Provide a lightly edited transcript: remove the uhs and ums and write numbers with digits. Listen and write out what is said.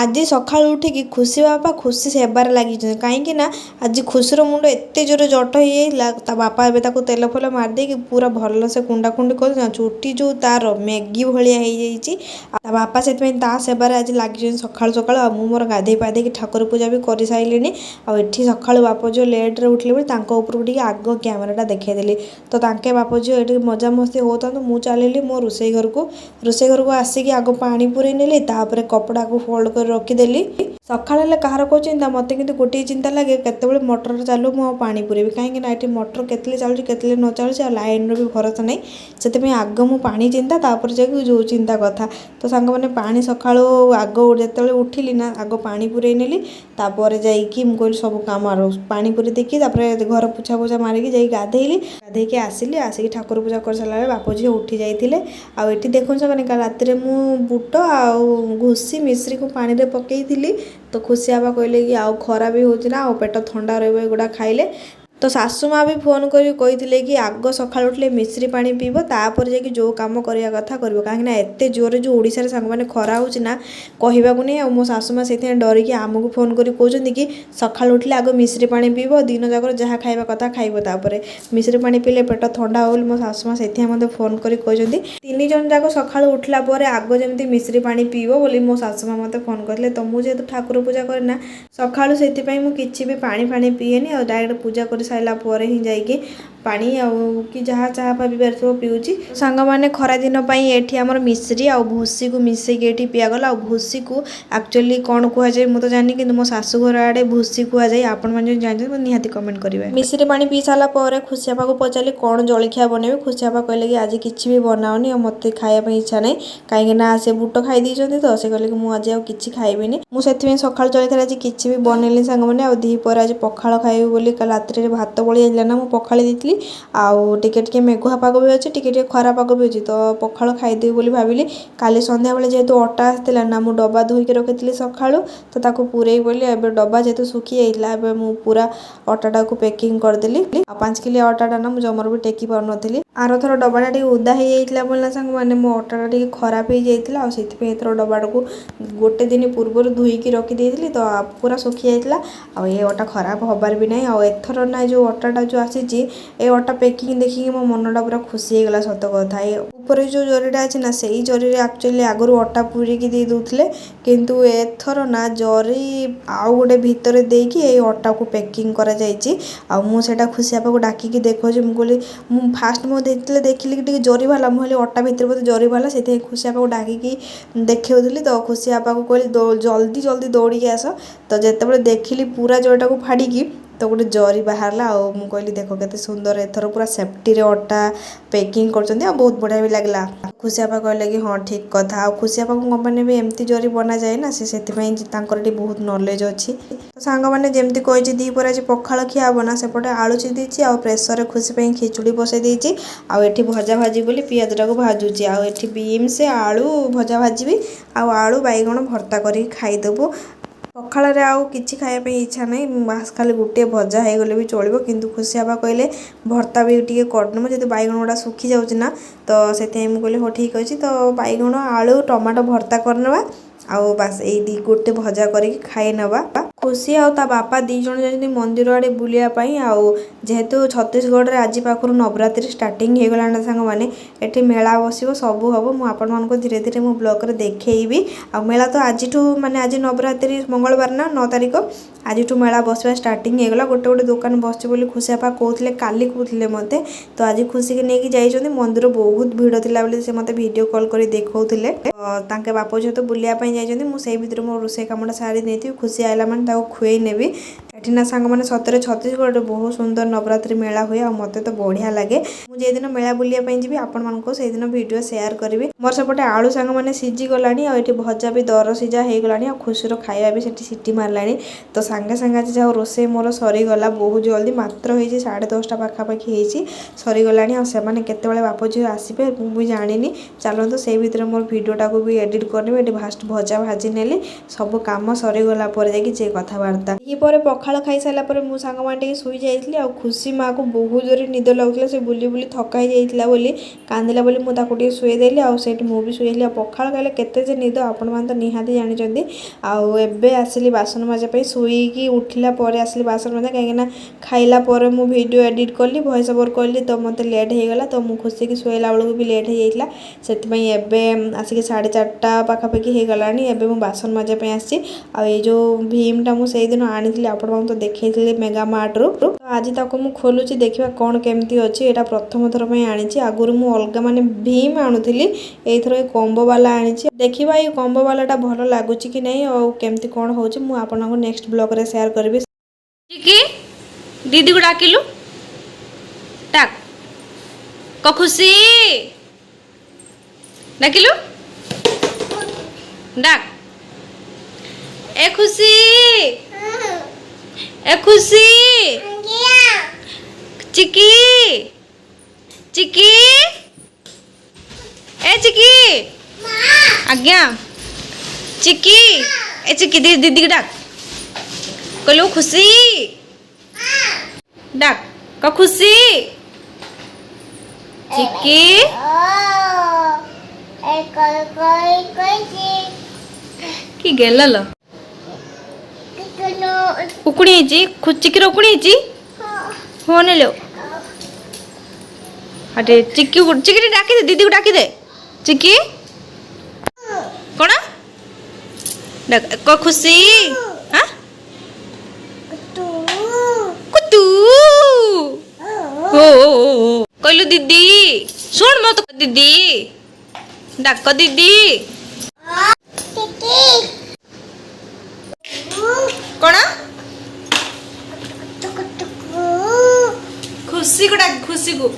ଆଜି ସକାଳୁ ଉଠିକି ଖୁସି ବାପା ଖୁସି ସେବାରେ ଲାଗିଛନ୍ତି। କାହିଁକି ନା ଆଜି ଖୁସିର ମୁଣ୍ଡ ଏତେ ଜୋରେ ଜଟ ହେଇଯାଇଥିଲା, ତା ବାପା ଏବେ ତାକୁ ତେଲ ଫେଲ ମାରିଦେଇକି ପୁରା ଭଲସେ କୁଣ୍ଡା କୁଣ୍ଡି କରୁଛନ୍ତି। ଚୁଟି ଯେଉଁ ତାର ମ୍ୟାଗି ଭଳିଆ ହେଇଯାଇଛି, ତା ବାପା ସେଥିପାଇଁ ତା ସେବାରେ ଆଜି ଲାଗିଛନ୍ତି ସକାଳୁ ସକାଳୁ। ଆଉ ମୁଁ ମୋର ଗାଧେଇ ପାଧେଇକି ଠାକୁର ପୂଜା ବି କରିସାରିଲିଣି। ଆଉ ଏଠି ସକାଳୁ ବାପ ଝିଅ ଲେଟ୍ରେ ଉଠିଲେ ବୋଲି ତାଙ୍କ ଉପରକୁ ଟିକେ ଆଗ କ୍ୟାମେରାଟା ଦେଖେଇଦେଲି। ତ ତାଙ୍କେ ବାପ ଝିଅ ଏଠି ମଜାମସ୍ତି ହେଉଥାନ୍ତୁ, ମୁଁ ଚାଲିଲି ମୋ ରୋଷେଇ ଘରକୁ ଆସିକି ଆଗ ପାଣି ପୁରେଇ ନେଲି, ତାପରେ କପଡ଼ାକୁ ଫୋଲ୍ଡ କରି ରଖିଦେଲି। ସକାଳ ହେଲେ କାହାର କେଉଁ ଚିନ୍ତା, ମୋତେ କିନ୍ତୁ ଗୋଟିଏ ଚିନ୍ତା ଲାଗେ କେତେବେଳେ ମଟର ଚାଲୁ ମୁଁ ଆଉ ପାଣି ପୁରେଇବି। କାହିଁକି ନା ଏଠି ମଟର କେତେବେଳେ ଚାଲୁଛି କେତେବେଳେ ନ ଚାଲୁଛି, ଆଉ ଲାଇନ୍ର ବି ଭରସା ନାହିଁ। ସେଥିପାଇଁ ଆଗ ମୁଁ ପାଣି ଚିନ୍ତା, ତାପରେ ଯାଇକି ଯେଉଁ ଚିନ୍ତା କଥା। ତ ସାଙ୍ଗମାନେ ପାଣି ସକାଳୁ ଆଗ ଯେତେବେଳେ ଉଠିଲି ନା ଆଗ ପାଣି ପୁରେଇ ନେଲି, ତାପରେ ଯାଇକି ମୁଁ କହିଲି ସବୁ କାମ ପାଣି ପୁରେଇ ଦେଇକି ତାପରେ ଘର ପୋଛା ମାରିକି ଯାଇକି ଗାଧେଇକି ଆସିଲି। ଆସିକି ଠାକୁର ପୂଜା କରିସାରିଲା ବେଳେ ବାପ ଝିଅ ଉଠି ଯାଇଥିଲେ। ଆଉ ଏଠି ଦେଖୁଛ ମାନେ କାଲି ରାତିରେ ମୁଁ ବୁଟ ଆଉ ଘୁଷି ମିଶ୍ରିକୁ ପାଣିରେ ପକେଇଥିଲି। ତ ଖୁସି ବାପା କହିଲେ କି ଆଉ ଖରା ବି ହେଉଛି ନା, ଆଉ ପେଟ ଥଣ୍ଡା ରହିବ ଏଗୁଡ଼ା ଖାଇଲେ। ତ ଶାଶୁ ମା ବି ଫୋନ୍ କରି କହିଥିଲେ କି ଆଗ ସକାଳୁ ଉଠିଲେ ମିଶ୍ରି ପାଣି ପିଇବ, ତାପରେ ଯାଇକି ଯେଉଁ କାମ କରିବା କଥା କରିବ। କାହିଁକିନା ଏତେ ଜୋରରେ ଯେଉଁ ଓଡ଼ିଶାରେ ସାଙ୍ଗମାନେ ଖରା ହେଉଛି ନା, କହିବାକୁ ନାହିଁ। ଆଉ ମୋ ଶାଶୁ ମା ସେଥିପାଇଁ ଡରିକି ଆମକୁ ଫୋନ୍ କରି କହୁଛନ୍ତି କି ସକାଳୁ ଉଠିଲେ ଆଗ ମିଶ୍ରି ପାଣି ପିଇବ, ଦିନ ଯାକର ଯାହା ଖାଇବା କଥା ଖାଇବ, ତାପରେ ମିଶ୍ରି ପାଣି ପିଇଲେ ପେଟ ଥଣ୍ଡା ହେବ ବୋଲି ମୋ ଶାଶୁ ମା ସେଥିପାଇଁ ମୋତେ ଫୋନ୍ କରି କହିଛନ୍ତି। 3 ଜଣ ଯାକ ସକାଳୁ ଉଠିଲା ପରେ ଆଗ ଯେମିତି ମିଶ୍ରି ପାଣି ପିଇବ ବୋଲି ମୋ ଶାଶୁ ମା ମୋତେ ଫୋନ୍ କରିଥିଲେ। ତ ମୁଁ ଯେହେତୁ ଠାକୁର ପୂଜା କରେ ନା ସକାଳୁ, ସେଥିପାଇଁ ମୁଁ କିଛି ବି ପାଣି ପିଏନି। ଆଉ ଡାଇରେକ୍ଟ ପୂଜା କରିସାରିଲା ପରେ ହିଁ ଯାଇକି ପାଣି ଆଉ କି ଯାହା ଚାହା ପିଇବାର ଥିବ ପିଉଛି। ସାଙ୍ଗମାନେ ଖରାଦିନ ପାଇଁ ଏଠି ଆମର ମିଶ୍ରି ଆଉ ଭୁସିକୁ ମିଶେଇକି ଏଠି ପିଆଗଲା। ଆଉ ଭୁସିକୁ ଆକ୍ଚୁଆଲି କ'ଣ କୁହାଯାଏ ମୁଁ ତ ଜାଣିନି, କିନ୍ତୁ ମୋ ଶାଶୁଘର ଆଡ଼େ ଭୁସି କୁହାଯାଏ। ଆପଣମାନେ ଯଦି ଜାଣିଛନ୍ତି ନିହାତି କମେଣ୍ଟ କରିବେ। ମିଶ୍ରି ପାଣି ପିଇ ସାରିଲା ପରେ ଖୁସି ବାପାକୁ ପଚାରିଲି କ'ଣ ଜଳଖିଆ ବନେଇବେ। ଖୁସି ବାପା କହିଲେ କି ଆଜି କିଛି ବି ବନାଉନି, ଆଉ ମୋତେ ଖାଇବା ପାଇଁ ଇଚ୍ଛା ନାହିଁ। କାହିଁକି ନା ସେ ବୁଟ ଖାଇ ଦେଇଛନ୍ତି, ତ ସେ କହିଲେ କି ମୁଁ ଆଜି ଆଉ କିଛି ଖାଇବିନି। ମୁଁ ସେଥିପାଇଁ ସକାଳୁ ଜଳଖିଆରେ ଆଜି କିଛି ବି ବନେଇଲି ସାଙ୍ଗମାନେ। ଆଉ ଦ୍ୱିପହରେ ଆଜି ପଖାଳ ଖାଇବି ବୋଲି କାଲି ରାତିରେ ଭାତ ବଳି ଯାଇଥିଲା ନା, ମୁଁ ପଖାଳି ଦେଇଥିଲି। ଆଉ ଟିକେ ମେଘୁଆ ପାଗ ବି ଅଛି, ଟିକେ ଖରା ପାଗ ବି ଅଛି, ତ ପଖାଳ ଖାଇଦେବି ବୋଲି ଭାବିଲି। କାଲି ସନ୍ଧ୍ୟାବେଳେ ଯେହେତୁ ଅଟା ଆସିଥିଲା ନା, ମୁଁ ଡବା ଧୋଇକି ରଖିଥିଲି ସକାଳୁ, ତ ତାକୁ ପୁରେଇ ବୋଲି ଏବେ ଡବା ଯେହେତୁ ଶୁଖି ଯାଇଥିଲା, ଏବେ ମୁଁ ପୁରା ଅଟାଟାକୁ ପ୍ୟାକିଂ କରିଦେଲି। ଆଉ 5 କିଲୋ ଅଟାଟା ନା ମୁଁ ଜମାରୁ ବି ଟେକି ପାରୁନଥିଲି। ଆରଥର ଡବାଟା ଟିକେ ଓଦା ହେଇଯାଇଥିଲା ବୋଲି ନା ସାଙ୍ଗମାନେ ମୋ ଅଟାଟା ଟିକେ ଖରାପ ହେଇଯାଇଥିଲା। ଆଉ ସେଥିପାଇଁ ଏଥର ଡବାଟାକୁ ଗୋଟେ ଦିନ ପୂର୍ବରୁ ଧୋଇକି ରଖିଦେଇଥିଲି, ତ ପୁରା ଶୁଖି ଯାଇଥିଲା। ଆଉ ଏ ଅଟା ଖରାପ ହବାର ବି ନାହିଁ। ଆଉ ଏଥର ନା ଯେଉଁ ଅଟାଟା ଯେଉଁ ଆସିଛି, ଏ ଅଟା ପ୍ୟାକିଂ ଦେଖିକି ମୋ ମନଟା ପୁରା ଖୁସି ହେଇଗଲା ସତ କଥା। ଏ ଉପରେ ଯେଉଁ ଜରିଟା ଅଛି ନା, ସେଇ ଜରିରେ ଆକ୍ଚୁଆଲି ଆଗରୁ ଅଟା ପୁରେଇକି ଦେଇ ଦେଉଥିଲେ, କିନ୍ତୁ ଏଥର ନା ଜରି ଆଉ ଗୋଟେ ଭିତରେ ଦେଇକି ଏଇ ଅଟାକୁ ପ୍ୟାକିଂ କରାଯାଇଛି। ଆଉ ମୁଁ ସେଇଟା ଖୁସି ବାପାକୁ ଡାକିକି ଦେଖାଉଛି। ମୁଁ କହିଲି ମୁଁ ଫାଷ୍ଟ ଯେତେବେଳେ ଦେଖିଲି କି ଟିକେ ଜରି ବାହାରିଲା, ମୁଁ କହିଲି ଅଟା ଭିତରେ ବୋଧେ ଜରି ବାହାରିଲା, ସେଥିପାଇଁ ଖୁସି ବାପାକୁ ଡାକିକି ଦେଖାଉଥିଲି। ତ ଖୁସି ବାପାକୁ କହିଲି ଜଲ୍ଦି ଦୌଡ଼ିକି ଆସ। ତ ଯେତେବେଳେ ଦେଖିଲି ପୁରା ଜରିଟାକୁ ଫାଡ଼ିକି, ତ ଗୋଟେ ଜରି ବାହାରିଲା। ଆଉ ମୁଁ କହିଲି ଦେଖ କେତେ ସୁନ୍ଦର, ଏଥର ପୁରା ସେଫ୍ଟିରେ ଅଟା ପ୍ୟାକିଂ କରୁଛନ୍ତି, ଆଉ ବହୁତ ବଢ଼ିଆ ବି ଲାଗିଲା। ଖୁସି ବାପା କହିଲେ କି ହଁ ଠିକ୍ କଥା। ଆଉ ଖୁସି ବାପାଙ୍କ କମ୍ପାନୀରେ ବି ଏମିତି ଜରି ବନାଯାଏ ନା, ସେଥିପାଇଁ ତାଙ୍କର ଏଠି ବହୁତ ନଲେଜ ଅଛି। ତ ସାଙ୍ଗମାନେ ଯେମିତି କହିଛି ଦ୍ୱିପହରେ ଆଜି ପଖାଳ ଖିଆ ହେବ ନା, ସେପଟେ ଆଳୁ ଦେଇଛି, ଆଉ ପ୍ରେସରରେ ଖୁସି ପାଇଁ ଖିଚୁଡ଼ି ବସାଇ ଦେଇଛି। ଆଉ ଏଠି ଭଜା ଭାଜି ବୋଲି ପିଆଜଟାକୁ ଭାଜୁଛି। ଆଉ ଏଠି ବିନ୍ସ ଆଳୁ ଭଜା ଭାଜିବି, ଆଉ ଆଳୁ ବାଇଗଣ ଭର୍ତ୍ତା କରିକି ଖାଇଦେବୁ। ପଖାଳରେ ଆଉ କିଛି ଖାଇବା ପାଇଁ ଇଚ୍ଛା ନାହିଁ, ବାସ୍ ଖାଲି ଗୋଟିଏ ଭଜା ହେଇଗଲେ ବି ଚଳିବ। କିନ୍ତୁ ଖୁସି ବାପା କହିଲେ ଭର୍ତ୍ତା ବି ଟିକେ କରିଦେବୁ, ଯେହେତୁ ବାଇଗଣ ଗୁଡ଼ା ଶୁଖି ଯାଉଛି ନା, ତ ସେଥିପାଇଁ ମୁଁ କହିଲି ହଉ ଠିକ୍ ଅଛି। ତ ବାଇଗଣ ଆଳୁ ଟମାଟୋ ଭର୍ତ୍ତା କରିନେବା, ଆଉ ବାସ୍ ଏଇ ଗୋଟେ ଭଜା କରିକି ଖାଇନେବା। ଖୁସି ଆଉ ତା ବାପା 2 ଜଣ ଯାଇଛନ୍ତି ମନ୍ଦିର ଆଡ଼େ ବୁଲିବା ପାଇଁ। ଆଉ ଯେହେତୁ ଛତିଶଗଡ଼ରେ ଆଜି ପାଖରୁ ନବରାତ୍ରି ଷ୍ଟାର୍ଟିଂ ହେଇଗଲାଣି ନା ସାଙ୍ଗମାନେ, ଏଠି ମେଳା ବସିବ, ସବୁ ହେବ। ମୁଁ ଆପଣମାନଙ୍କୁ ଧୀରେ ଧୀରେ ମୋ ବ୍ଲଗ୍ରେ ଦେଖେଇବି। ଆଉ ମେଳା ତ ଆଜିଠୁ, ମାନେ ଆଜି ନବରାତ୍ରି ମଙ୍ଗଳବାର ନା 9 ତାରିଖ, ଆଜିଠୁ ମେଳା ବସିବା ଷ୍ଟାର୍ଟିଂ ହେଇଗଲା। ଗୋଟେ ଦୋକାନ ବସିଛି ବୋଲି ଖୁସି ବାପା କହୁଥିଲେ, କାଲି କହୁଥିଲେ ମୋତେ। ତ ଆଜି ଖୁସିକି ନେଇକି ଯାଇଛନ୍ତି, ମନ୍ଦିର ବହୁତ ଭିଡ଼ ଥିଲା ବୋଲି ସେ ମୋତେ ଭିଡ଼ିଓ କଲ୍ କରି ଦେଖାଉଥିଲେ। ତାଙ୍କ ବାପ ଝିଅ ତ ବୁଲିବା ପାଇଁ ଯାଇଛନ୍ତି, ମୁଁ ସେଇ ଭିତରେ ମୋ ରୋଷେଇ କାମଟା ସାରି ନେଇଥିବି। ଖୁସି ଆସିଲା ମାନେ ତାକୁ ଖୁଏଇ ନେବି। ଏଠି ନା ସାଙ୍ଗମାନେ ସତରେ ଛତିଶଗଡ଼ରେ ବହୁତ ସୁନ୍ଦର ନବରାତ୍ରି ମେଳା ହୁଏ, ଆଉ ମୋତେ ତ ବଢ଼ିଆ ଲାଗେ। ମୁଁ ଯେଉଁଦିନ ମେଳା ବୁଲିବା ପାଇଁ ଯିବି ଆପଣମାନଙ୍କୁ ସେଇଦିନ ଭିଡ଼ିଓ ସେୟାର କରିବି। ମୋର ସେପଟେ ଆଳୁ ସାଙ୍ଗମାନେ ସିଝିଗଲାଣି, ଆଉ ଏଠି ଭଜା ବି ଦର ସିଝା ହେଇଗଲାଣି, ଆଉ ଖୁସିର ଖାଇବା ବି ସେଠି ସିଟି ମାରିଲାଣି। ତ ସାଙ୍ଗେ ଆଜି ଯାଉ ରୋଷେଇ ମୋର ସରିଗଲା ବହୁତ ଜଲ୍ଦି, ମାତ୍ର ହେଇଛି 10:30 ପାଖାପାଖି ହେଇଛି, ସରିଗଲାଣି। ଆଉ ସେମାନେ କେତେବେଳେ ବାପ ଝିଅ ଆସିବେ ମୁଁ ବି ଜାଣିନି। ଚାଲନ୍ତୁ ସେଇ ଭିତରେ ମୋର ଭିଡ଼ିଓଟାକୁ ବି ଏଡ଼ିଟ୍ କରିନେବି। ଏଠି ଫାଷ୍ଟ ଭଜା ଭାଜି ନେଲି, ସବୁ କାମ ସରିଗଲା ପରେ ଯାଇକି ଯେ କଥାବାର୍ତ୍ତା। ପରେ ପଖାଳ पखाड़ खाई सारा पर मु सांग टे शुई जाइली आ खुशी माँ को बहुत जोर निद लगुला से बुली बुली थका जाइला बोली कांदिला बोली मुझे टे शुईदेली आठ मुझे शुईली पखाड़ खाइले केते जे निद आपण मैंने तो निहाती जानते आबे आसली बासन मजापी शुईकी उठला आसली बासन मजा कहीं खाइला मु वीडियो एडिट कली वॉइस ओवर कली तो मत लेट हो गला तो मुझे खुशी की शुला बेलू भी लेट हो जाता से आसिक 4:30 पाखापाखि हो गला एवं बासन मजापी आसी जो भीमटा मुझे दिन आनी आपण तो देखी मेगा मार्ट्रु तो आज तक मुझे खोलुची देखा कौन केमती अच्छी यहाँ प्रथम थर आनी आगुरी मुझे अलग माने भीम आणुली एथर ये कॉम्बो वाला आनी देखा ये कॉम्बो वाला भल लगुच कि नहीं और केमती कौन हो आपको नेक्स्ट ब्लॉग रे शेयर करी दीदी को डाकिलु डाक क खुशी डाकिलु डाक ए खुशी चिकी चिकी ए चिकी आज्ञा चिकी ए चिकी दीदी को डाक कहलु खुशी डाक क खुशी चिकी कि गेल उकुड़ी चिकी उकुड़ी होने लो अरे चिकी चिकी डाकी दे दीदी को डाकी दे चिकी कौन क खुशी हाँ कुतू हो कहलु दीदी सुन मत दीदी डाक दीदी कौन खुशी को डाक खुशी को